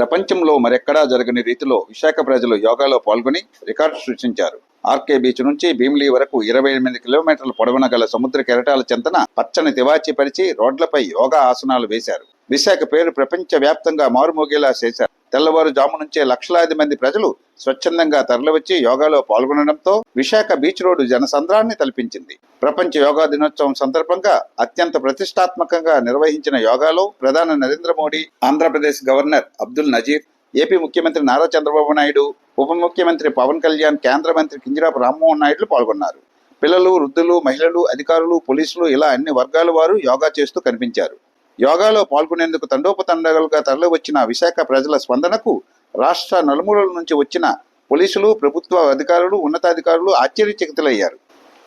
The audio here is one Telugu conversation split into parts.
ప్రపంచంలో మరెక్కడా జరగని రీతిలో విశాఖ ప్రజలు యోగాలో పాల్గొని రికార్డు సృష్టించారు. ఆర్కే బీచ్ నుంచి భీమిలి వరకు 28 కిలోమీటర్ల పొడవున గల సముద్ర కెరటాల చెంతన పచ్చని తివాచీ పరిచి రోడ్లపై యోగా ఆసనాలు వేశారు. విశాఖ పేరు ప్రపంచ వ్యాప్తంగా మారుమోగేలా చేశారు. తెల్లవారుజాము నుంచే లక్షలాది మంది ప్రజలు స్వచ్ఛందంగా తరలివచ్చి యోగాలో పాల్గొనడంతో విశాఖ బీచ్ రోడ్డు జనసంద్రాన్ని తలపించింది. ప్రపంచ యోగా దినోత్సవం సందర్భంగా అత్యంత ప్రతిష్టాత్మకంగా నిర్వహించిన యోగాలో ప్రధాని నరేంద్ర మోడీ, ఆంధ్రప్రదేశ్ గవర్నర్ అబ్దుల్ నజీర్, ఏపీ ముఖ్యమంత్రి నారా చంద్రబాబు నాయుడు, ఉప ముఖ్యమంత్రి పవన్ కళ్యాణ్, కేంద్ర మంత్రి కింజరాపు రామ్మోహన్ నాయుడులు పాల్గొన్నారు. పిల్లలు, వృద్ధులు, మహిళలు, అధికారులు, పోలీసులు ఇలా అన్ని వర్గాల వారు యోగా చేస్తూ కనిపించారు. యోగాలో పాల్గొనేందుకు తండోపతండాలుగా తరలివచ్చిన విశాఖ ప్రజల స్పందనకు రాష్ట్ర నలుమూలల నుంచి వచ్చిన పోలీసులు, ప్రభుత్వ అధికారులు, ఉన్నతాధికారులు ఆశ్చర్యచకితులయ్యారు.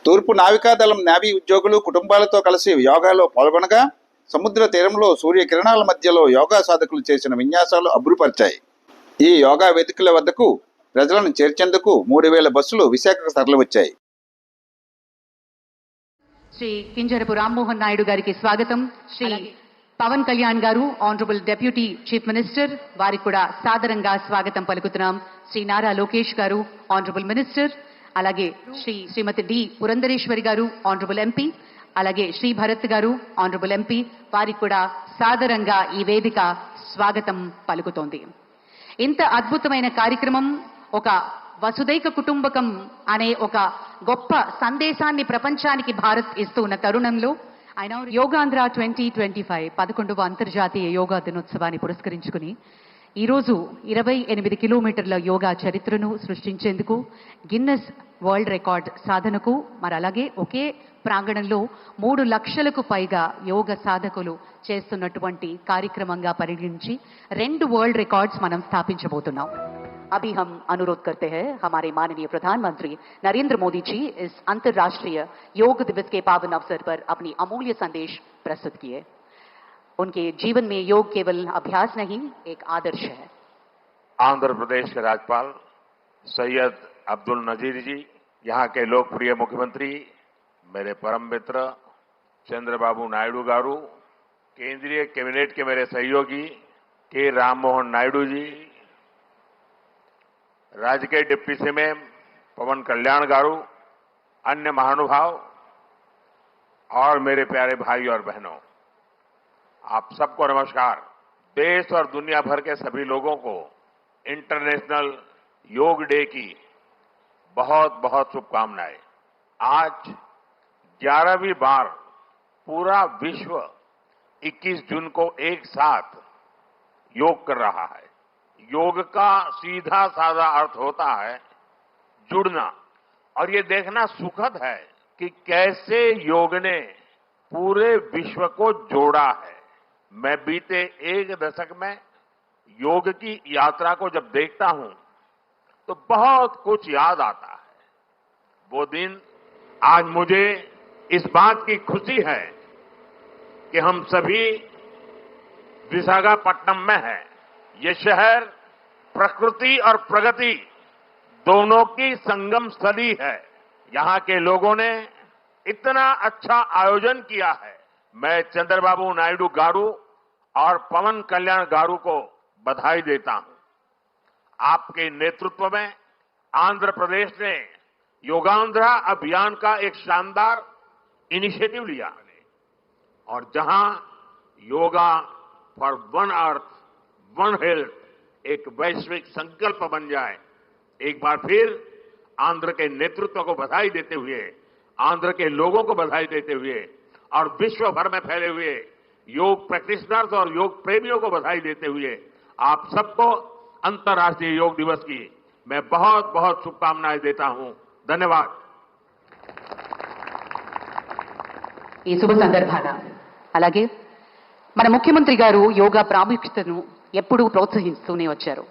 తూర్పు నావికాదళం నేవీ ఉద్యోగులు కుటుంబాలతో కలిసి యోగాలో పాల్గొనగా సముద్ర తీరంలో సూర్యకిరణాల మధ్యలో యోగా సాధకులు చేసిన విన్యాసాలు అబ్బురుపరిచాయి. ఈ యోగా వేదికల వద్దకు ప్రజలను చేర్చేందుకు 3000 బస్సులు విశాఖకు తరలివచ్చాయి. శ్రీ కింజరపు రామ్మోహన్ నాయుడు గారికి స్వాగతం. శ్రీ పవన్ కళ్యాణ్ గారు, ఆనరబుల్ డెప్యూటీ చీఫ్ మినిస్టర్, వారికి కూడా సాదరంగా స్వాగతం పలుకుతున్నాం. శ్రీ నారా లోకేష్ గారు, ఆనరబుల్ మినిస్టర్, అలాగే శ్రీమతి డి పురంధరేశ్వరి గారు, ఆనరబుల్ ఎంపీ, అలాగే శ్రీ భరత్ గారు, ఆనరబుల్ ఎంపీ, వారికి కూడా సాదరంగా ఈ వేదిక స్వాగతం పలుకుతోంది. ఇంత అద్భుతమైన కార్యక్రమం, ఒక వసుదైక కుటుంబకం అనే ఒక గొప్ప సందేశాన్ని ప్రపంచానికి భారత్ ఇస్తూ ఉన్న తరుణంలో ఆయన యోగాంధ్ర 2025 11వ అంతర్జాతీయ యోగా దినోత్సవాన్ని పురస్కరించుకుని ఈరోజు 28 కిలోమీటర్ల యోగా చరిత్రను సృష్టించేందుకు, గిన్నెస్ వరల్డ్ రికార్డ్ సాధనకు, మరి అలాగే ఒకే ప్రాంగణంలో 3 లక్షలకు పైగా యోగ సాధకులు చేస్తున్నటువంటి కార్యక్రమంగా పరిగణించి 2 వరల్డ్ రికార్డ్స్ మనం స్థాపించబోతున్నాం. अभी हम अनुरोध करते हैं हमारे माननीय प्रधानमंत्री नरेंद्र मोदी जी इस अंतर्राष्ट्रीय योग दिवस के पावन अवसर पर अपनी अमूल्य संदेश प्रस्तुत किए. उनके जीवन में योग केवल अभ्यास नहीं, एक आदर्श है. आंध्र प्रदेश के राज्यपाल सैयद अब्दुल नजीर जी, यहाँ के लोकप्रिय मुख्यमंत्री मेरे परम मित्र चंद्रबाबू नायडू गारू, केंद्रीय कैबिनेट के मेरे सहयोगी के राममोहन नायडू जी, राज्य के डिप्टी सीएम पवन कल्याण गारू, अन्य महानुभाव और मेरे प्यारे भाई और बहनों, आप सबको नमस्कार. देश और दुनिया भर के सभी लोगों को इंटरनेशनल योग डे की बहुत बहुत शुभकामनाएं. आज 11वीं बार पूरा विश्व 21 जून को एक साथ योग कर रहा है. योग का सीधा साधा अर्थ होता है जुड़ना, और ये देखना सुखद है कि कैसे योग ने पूरे विश्व को जोड़ा है. मैं बीते 1 दशक में योग की यात्रा को जब देखता हूं तो बहुत कुछ याद आता है. वो दिन आज मुझे इस बात की खुशी है कि हम सभी विशाखापट्टनम में हैं. ये शहर प्रकृति और प्रगति दोनों की संगम स्थली है. यहां के लोगों ने इतना अच्छा आयोजन किया है. मैं चंद्रबाबू नायडू गारू और पवन कल्याण गारू को बधाई देता हूं. आपके नेतृत्व में आंध्र प्रदेश ने योगांध्रा अभियान का एक शानदार इनिशिएटिव लिया और जहां yoga for one earth one health एक वैश्विक संकल्प बन जाए. एक बार फिर आंध्र के नेतृत्व को बधाई देते हुए, आंध्र के लोगों को बधाई देते हुए और विश्व भर में फैले हुए योग प्रैक्टिशनर्स और योग प्रेमियों को बधाई देते हुए आप सबको अंतर्राष्ट्रीय योग दिवस की मैं बहुत बहुत शुभकामनाएं देता हूं. धन्यवाद. ఈ శుభ సందర్భాన అలాగే మన ముఖ్యమంత్రి గారు యోగా ప్రాముఖ్యతను ఎప్పుడూ ప్రోత్సహిస్తూనే వచ్చారు.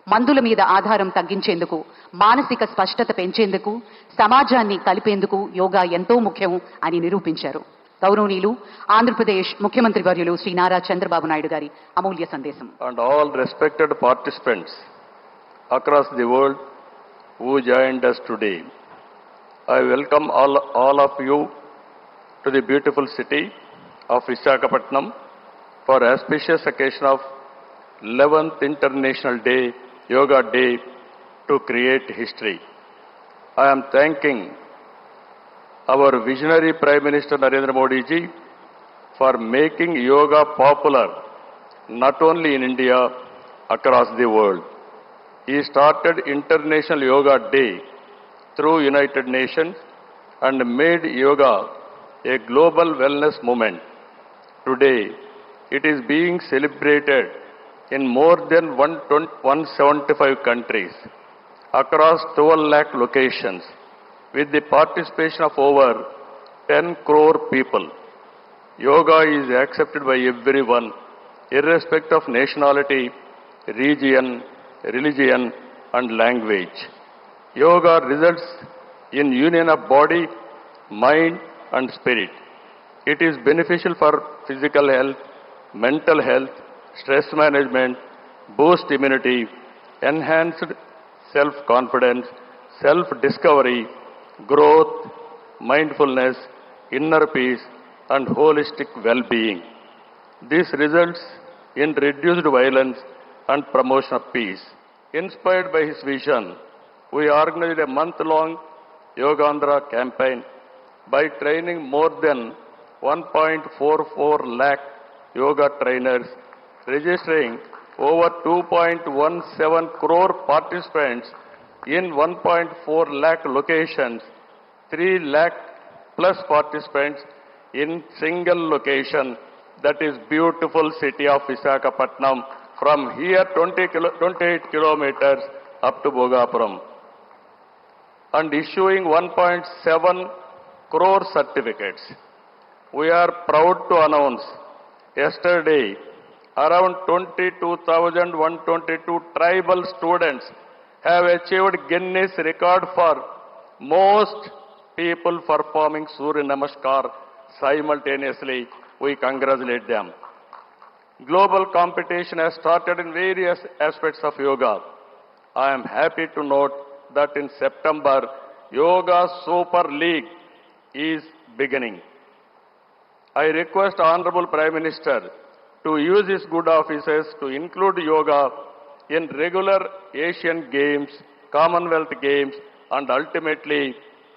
మందుల మీద ఆధారం తగ్గించేందుకు, మానసిక స్పష్టత పెంచేందుకు, సమాజాన్ని కలిపేందుకు యోగా ఎంతో ముఖ్యం అని నిరూపించారు. గౌరవనీయులు ఆంధ్రప్రదేశ్ ముఖ్యమంత్రి వర్యులు శ్రీ నారా చంద్రబాబు నాయుడు గారి అమూల్య సందేశం. And all respected participants across the world who joined us today, I welcome all of you to the beautiful city of Visakhapatnam for auspicious occasion of 11th International Day, Yoga Day, to create history. I am thanking our visionary Prime Minister Narendra Modi ji for making yoga popular not only in India, across the world. He started International Yoga Day through United Nations and made yoga a global wellness movement. Today, it is being celebrated in more than 175 countries across 12 lakh locations with the participation of over 10 crore people. Yoga is accepted by everyone, irrespective of nationality, region, religion, and language. Yoga results in union of body, mind, and spirit. It is beneficial for physical health, mental health, stress management, boost immunity, enhanced self-confidence, self-discovery, growth, mindfulness, inner peace, and holistic well-being. This results in reduced violence and promotion of peace. Inspired by his vision, we organized a month-long Yogandhra campaign by training more than 1.44 lakh yoga trainers, registering over 2.17 crore participants in 1.4 lakh locations, 3 lakh plus participants in single location, that is beautiful city of Visakhapatnam, from here 28 kilometers up to Bhogapuram, and issuing 1.7 crore certificates. We are proud to announce yesterday around 22,122 tribal students have achieved Guinness record for most people performing Surya Namaskar simultaneously. We congratulate them. Global competition has started in various aspects of yoga. I am happy to note that in September, Yoga Super League is beginning. I request Honorable Prime Minister to use his good offices to include yoga in regular Asian Games, Commonwealth Games, and ultimately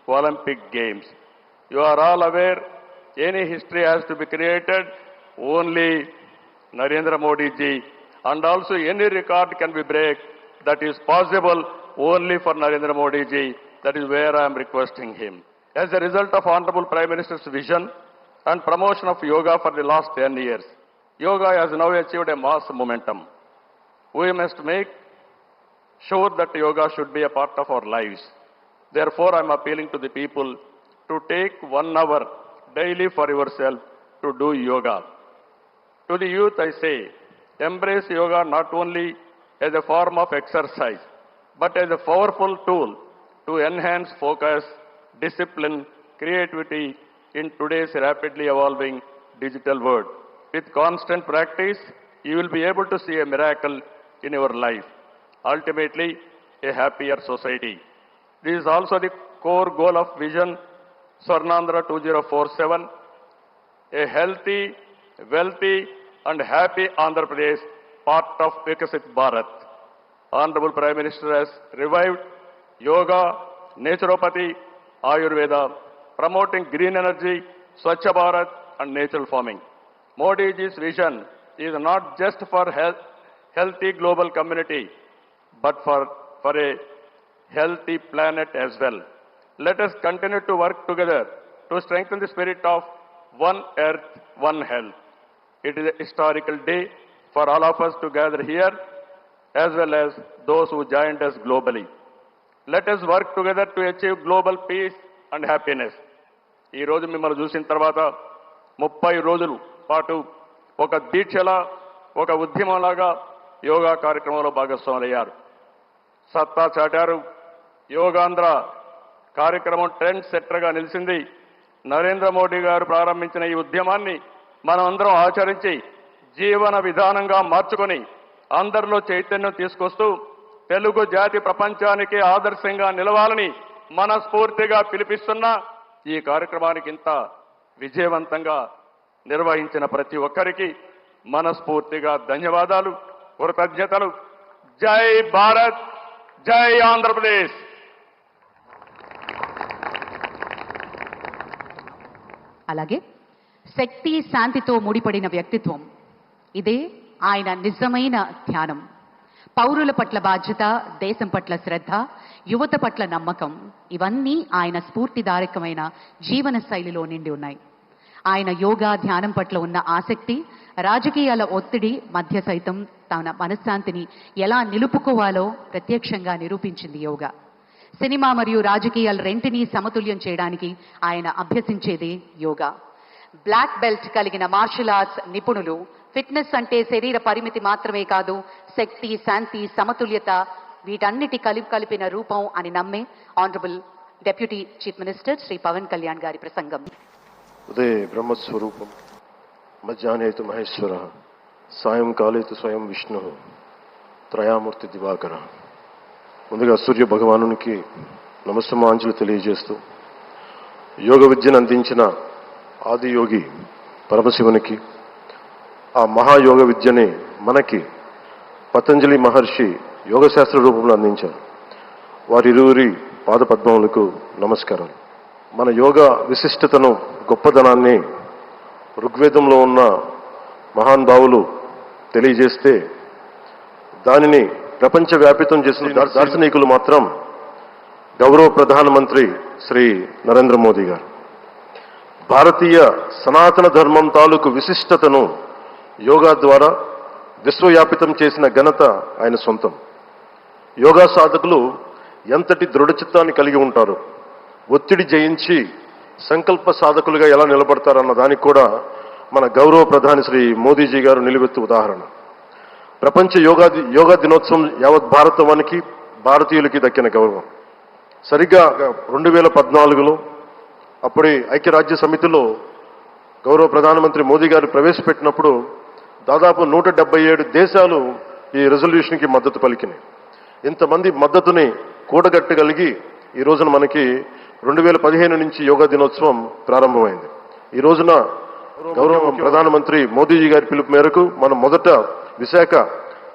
Olympic Games. You are all aware, any history has to be created, only Narendra Modi ji, and also any record can be break that is possible only for Narendra Modi ji. That is where I am requesting him. As a result of Honorable Prime Minister's vision and promotion of yoga for the last 10 years, yoga has now achieved a mass momentum. We must make sure that yoga should be a part of our lives. Therefore, I am appealing to the people to take 1 hour daily for yourself to do yoga. To the youth, I say, embrace yoga not only as a form of exercise, but as a powerful tool to enhance focus, discipline, creativity in today's rapidly evolving digital world. With constant practice, you will be able to see a miracle in your life. Ultimately, a happier society. This is also the core goal of Vision Swarnandhra 2047, a healthy, wealthy, and happy Andhra Pradesh, part of Vikasit Bharat. Honorable Prime Minister has revived yoga, naturopathy, Ayurveda, promoting green energy, Swachh Bharat, and natural farming. Modi ji's vision is not just for healthy global community, but for a healthy planet as well. Let us continue to work together to strengthen the spirit of one earth, one health. It is a historical day for all of us to gather here, as well as those who joined us globally. Let us work together to achieve global peace and happiness. ఈ రోజు మిమ్మల్ని చూసిన తర్వాత 30 రోజుల పాటు ఒక దీక్షలా, ఒక ఉద్యమంలాగా యోగా కార్యక్రమంలో భాగస్వాములయ్యారు. సత్తా చాటారు. యోగాంధ్ర కార్యక్రమం ట్రెండ్ సెట్టర్గా నిలిచింది. నరేంద్ర మోడీ గారు ప్రారంభించిన ఈ ఉద్యమాన్ని మనం అందరం ఆచరించి జీవన విధానంగా మార్చుకొని అందరిలో చైతన్యం తీసుకొస్తూ తెలుగు జాతి ప్రపంచానికి ఆదర్శంగా నిలవాలని మనస్ఫూర్తిగా పిలిపిస్తున్న ఈ కార్యక్రమానికి ఇంత విజయవంతంగా నిర్వహించిన ప్రతి ఒక్కరికి మనస్ఫూర్తిగా ధన్యవాదాలు. కృతజ్ఞతలు. జై భారత్, జై ఆంధ్రప్రదేశ్. అలాగే శక్తి శాంతితో ముడిపడిన వ్యక్తిత్వం, ఇదే ఆయన నిజమైన ధ్యానం. పౌరుల పట్ల బాధ్యత, దేశం పట్ల శ్రద్ధ, యువత పట్ల నమ్మకం, ఇవన్నీ ఆయన స్ఫూర్తిదాయకమైన జీవన శైలిలో నిండి ఉన్నాయి. ఆయన యోగా ధ్యానం పట్ల ఉన్న ఆసక్తి, రాజకీయాల ఒత్తిడి మధ్య సైతం తన మనశ్శాంతిని ఎలా నిలుపుకోవాలో ప్రత్యక్షంగా నిరూపించింది యోగా. సినిమా మరియు రాజకీయాలు రెంటినీ సమతుల్యం చేయడానికి ఆయన అభ్యసించేదే యోగా. బ్లాక్ బెల్ట్ కలిగిన మార్షల్ ఆర్ట్స్ నిపుణులు ఫిట్నెస్ అంటే శరీర పరిమితి మాత్రమే కాదు, శక్తి, శాంతి, సమతుల్యత వీటన్నిటి కలిపిన రూపం అని నమ్మే honourable deputy chief minister Shri Pawan Kalyan గారి ప్రసంగం. ఉదయ బ్రహ్మస్వరూపం, మధ్యాహ్నేతు మహేశ్వర, సాయంకాలేతు స్వయం విష్ణు, త్రయామూర్తి దివాకర. ముందుగా సూర్య భగవానునికి నమస్తమాంజలు తెలియజేస్తూ, యోగ విద్యను అందించిన ఆదియోగి పరమశివునికి, ఆ మహాయోగ విద్యని మనకి పతంజలి మహర్షి యోగశాస్త్ర రూపంలో అందించారు. వారిరువురి పాదపద్మములకు నమస్కారాలు. మన యోగ విశిష్టతను, గొప్పదనాన్ని ఋగ్వేదంలో ఉన్న మహానుభావులు తెలియజేస్తే దానిని ప్రపంచవ్యాపితం చేసిన దార్శనికులు మాత్రం గౌరవ ప్రధానమంత్రి శ్రీ నరేంద్ర మోదీ గారు. భారతీయ సనాతన ధర్మం తాలూకు విశిష్టతను యోగా ద్వారా విశ్వవ్యాపితం చేసిన ఘనత ఆయన సొంతం. యోగా సాధకులు ఎంతటి దృఢచిత్తాన్ని కలిగి ఉంటారు, ఒత్తిడి జయించి సంకల్ప సాధకులుగా ఎలా నిలబడతారన్న దానికి కూడా మన గౌరవ ప్రధాని శ్రీ మోదీజీ గారు నిలువెత్తు ఉదాహరణ. ప్రపంచ యోగా దినోత్సవం యావత్ భారతవానికి, భారతీయులకి దక్కిన గౌరవం. సరిగ్గా 2014లో అప్పుడే ఐక్యరాజ్య సమితిలో గౌరవ ప్రధానమంత్రి మోదీ గారు ప్రవేశపెట్టినప్పుడు దాదాపు 177 దేశాలు ఈ రెజల్యూషన్కి మద్దతు పలికినాయి. ఇంతమంది మద్దతుని కూడగట్టగలిగి ఈ రోజున మనకి 2015 నుంచి యోగా దినోత్సవం ప్రారంభమైంది. ఈ రోజున గౌరవ ప్రధానమంత్రి మోదీజీ గారి పిలుపు మేరకు మనం మొదట విశాఖ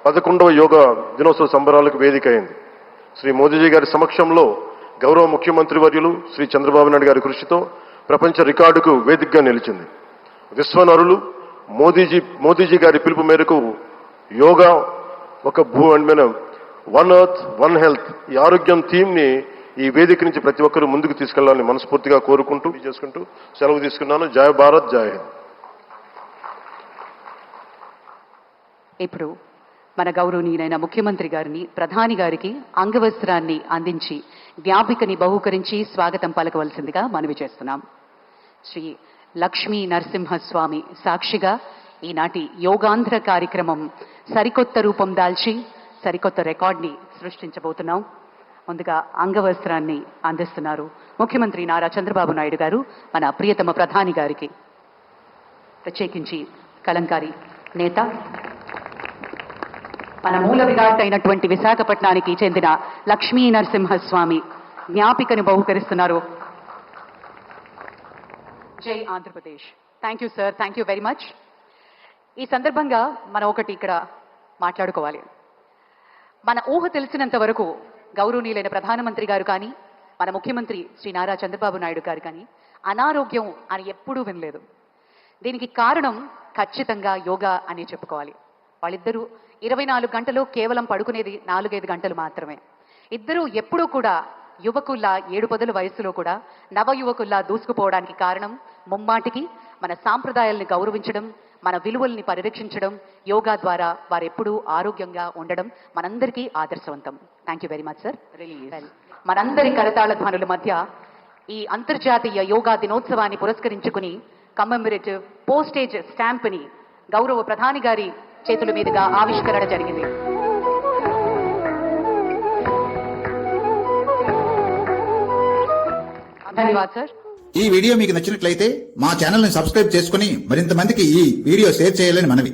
11వ యోగా దినోత్సవ సంబరాలకు వేదిక అయింది. శ్రీ మోదీజీ గారి సమక్షంలో గౌరవ ముఖ్యమంత్రి వర్యులు శ్రీ చంద్రబాబు నాయుడు గారి కృషితో ప్రపంచ రికార్డుకు వేదికగా నిలిచింది. విశ్వనరులు మోదీజీ గారి పిలుపు మేరకు యోగా ఒక వన్ ఎర్త్ వన్ హెల్త్, ఈ ఆరోగ్యం థీమ్ని ఈ వేదిక నుంచి ప్రతి ఒక్కరూ ముందుకు తీసుకెళ్లాలని మనస్ఫూర్తిగా చేసుకుంటూ సెలవు తీసుకున్నాను. జై భారత్, జై హింద్. ఇప్పుడు మన గౌరవనీయులైన ముఖ్యమంత్రి గారిని, ప్రధాని గారికి అంగవస్త్రాన్ని అందించి జ్ఞాపికని బహూకరించి స్వాగతం పలకవలసిందిగా మనవి చేస్తున్నాం. శ్రీ లక్ష్మీ నరసింహస్వామి సాక్షిగా ఈనాటి యోగాంధ్ర కార్యక్రమం సరికొత్త రూపం దాల్చి సరికొత్త రికార్డ్ని సృష్టించబోతున్నాం. ముందుగా అంగవస్త్రాన్ని అందిస్తున్నారు ముఖ్యమంత్రి నారా చంద్రబాబు నాయుడు గారు మన ప్రియతమ ప్రధాని గారికి. ప్రత్యేకించి కలంకారీ నేత, మన మూల విరాట్ అయినటువంటి విశాఖపట్నానికి చెందిన లక్ష్మీ నరసింహస్వామి జ్ఞాపికను బహుకరిస్తున్నారు. జై Andhra Pradesh. Thank you sir, thank you very much. ఈ సందర్భంగా మనం ఒకటి ఇక్కడ మాట్లాడుకోవాలి. మన ఊహ తెలిసినంత వరకు గౌరవనీయులైన ప్రధానమంత్రి గారు కానీ, మన ముఖ్యమంత్రి శ్రీ నారా చంద్రబాబు నాయుడు గారు కానీ అనారోగ్యం అని ఎప్పుడూ వినలేదు. దీనికి కారణం ఖచ్చితంగా యోగా అని చెప్పుకోవాలి. వాళ్ళిద్దరూ 24 గంటలు కేవలం పడుకునేది 4-5 గంటలు మాత్రమే. ఇద్దరూ ఎప్పుడూ కూడా యువకుల్లా 7 పదుల వయస్సులో కూడా నవ యువకుల్లా దూసుకుపోవడానికి కారణం ముమ్మాటికి మన సాంప్రదాయాల్ని గౌరవించడం, మన విలువల్ని పరిరక్షించడం, యోగా ద్వారా వారెప్పుడూ ఆరోగ్యంగా ఉండడం మనందరికీ ఆదర్శవంతం. Thank you very much sir. మనందరి కరతాళ ధ్వనుల మధ్య ఈ అంతర్జాతీయ యోగా దినోత్సవాన్ని పురస్కరించుకుని కమ్మెమరేటివ్ పోస్టేజ్ స్టాంప్ని గౌరవ ప్రధాని గారి చేతుల మీదుగా ఆవిష్కరణ జరిగింది. ధన్యవాదాలు సార్. ఈ వీడియో మీకు నచ్చినట్లయితే మా ఛానల్ ని సబ్స్క్రైబ్ చేసుకుని మరింత మందికి ఈ వీడియో షేర్ చేయాలని మనవి.